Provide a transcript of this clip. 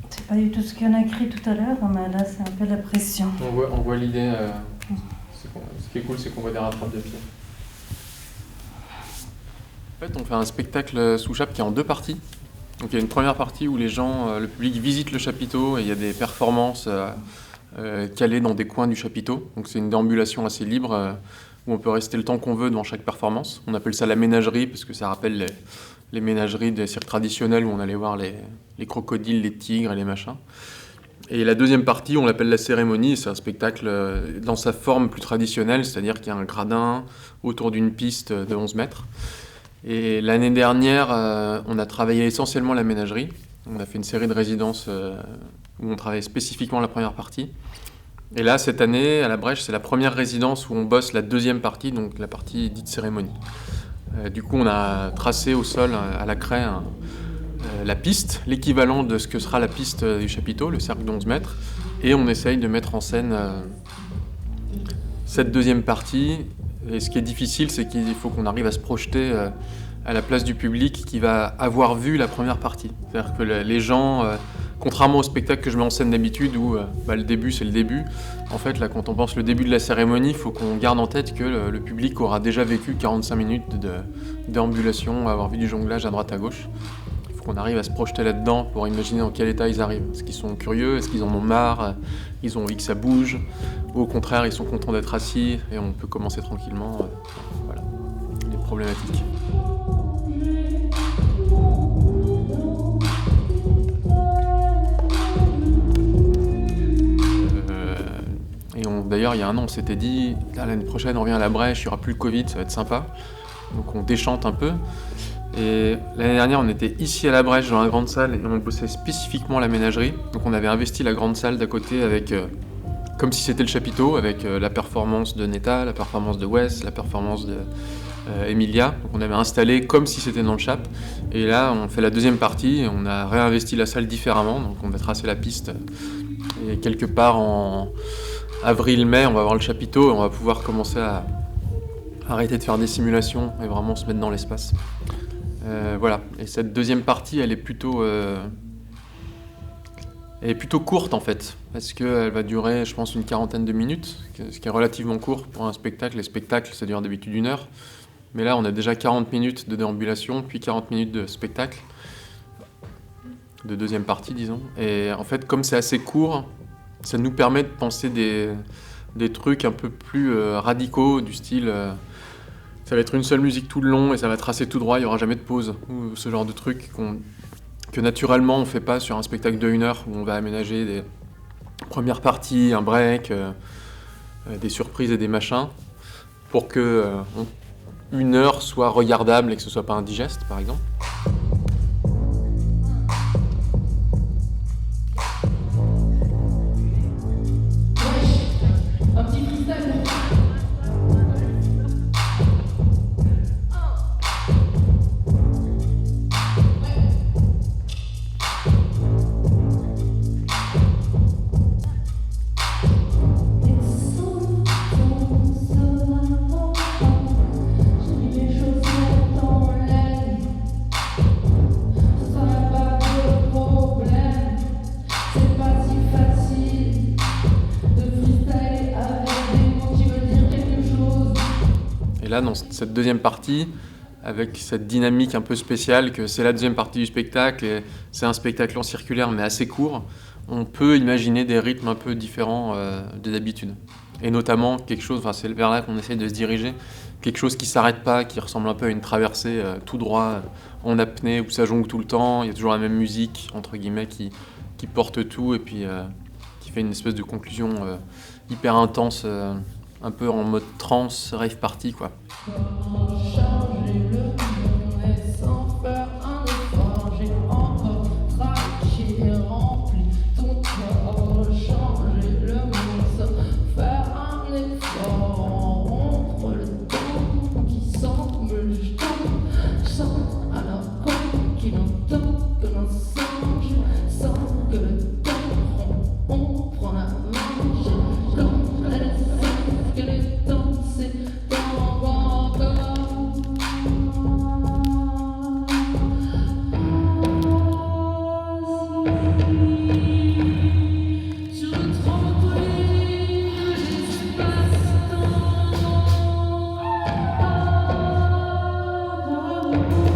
C'est pas du tout ce qu'on a écrit tout à l'heure, mais là c'est un peu la pression. On voit l'idée. Ce qui est cool, c'est qu'on voit des rattrapes de pieds. En fait, on fait un spectacle sous chape qui est en deux parties. Donc il y a une première partie où les gens, le public visite le chapiteau et il y a des performances calées dans des coins du chapiteau. Donc c'est une déambulation assez libre où on peut rester le temps qu'on veut devant chaque performance. On appelle ça la ménagerie parce que ça rappelle les ménageries des cirques traditionnels où on allait voir les crocodiles, les tigres et les machins. Et la deuxième partie, on l'appelle la cérémonie. C'est un spectacle dans sa forme plus traditionnelle, c'est-à-dire qu'il y a un gradin autour d'une piste de 11 mètres. Et l'année dernière, on a travaillé essentiellement la ménagerie. On a fait une série de résidences où on travaillait spécifiquement la première partie. Et là, cette année, à la Brèche, c'est la première résidence où on bosse la deuxième partie, donc la partie dite cérémonie. Du coup, on a tracé au sol, à la craie, la piste, l'équivalent de ce que sera la piste du chapiteau, le cercle d'11 mètres. Et on essaye de mettre en scène cette deuxième partie. Et ce qui est difficile, c'est qu'il faut qu'on arrive à se projeter à la place du public qui va avoir vu la première partie. C'est-à-dire que les gens, contrairement au spectacle que je mets en scène d'habitude où le début c'est le début, en fait là quand on pense le début de la cérémonie, il faut qu'on garde en tête que le public aura déjà vécu 45 minutes de déambulation, avoir vu du jonglage à droite à gauche. Il faut qu'on arrive à se projeter là-dedans pour imaginer dans quel état ils arrivent. Est-ce qu'ils sont curieux? Est-ce qu'ils en ont marre? Ils ont envie que ça bouge? Ou au contraire, ils sont contents d'être assis et on peut commencer tranquillement. Voilà, les problématiques. D'ailleurs, il y a un an, on s'était dit, l'année prochaine, on revient à la Brèche, il n'y aura plus le Covid, ça va être sympa. Donc on déchante un peu. Et l'année dernière, on était ici à la Brèche, dans la grande salle, et on bossait spécifiquement la ménagerie. Donc on avait investi la grande salle d'à côté avec, comme si c'était le chapiteau, avec la performance de Neta, la performance de Wes, la performance de Emilia. Donc on avait installé comme si c'était dans le chap. Et là, on fait la deuxième partie, et on a réinvesti la salle différemment. Donc on va tracer la piste. Et quelque part en avril-mai, on va voir le chapiteau et on va pouvoir commencer à arrêter de faire des simulations et vraiment se mettre dans l'espace. Voilà. Et cette deuxième partie, elle est plutôt courte en fait, parce qu'elle va durer, je pense, une quarantaine de minutes, ce qui est relativement court pour un spectacle. Les spectacles, ça dure d'habitude 1 heure. Mais là, on a déjà 40 minutes de déambulation, puis 40 minutes de spectacle, de deuxième partie, disons. Et en fait, comme c'est assez court, ça nous permet de penser des trucs un peu plus radicaux, du style ça va être une seule musique tout le long et ça va tracer tout droit, il n'y aura jamais de pause. Ou ce genre de trucs que naturellement on ne fait pas sur un spectacle de 1 heure où on va aménager des premières parties, un break, des surprises et des machins, pour que 1 heure soit regardable et que ce ne soit pas indigeste, par exemple. Et là, dans cette deuxième partie, avec cette dynamique un peu spéciale, que c'est la deuxième partie du spectacle, et c'est un spectacle en circulaire mais assez court, on peut imaginer des rythmes un peu différents de d'habitude. Et notamment quelque chose, enfin c'est vers là qu'on essaie de se diriger, quelque chose qui ne s'arrête pas, qui ressemble un peu à une traversée tout droit en apnée, où ça jongle tout le temps, il y a toujours la même musique, entre guillemets, qui porte tout, et puis qui fait une espèce de conclusion hyper intense, un peu en mode trance, rave party, quoi. Merci.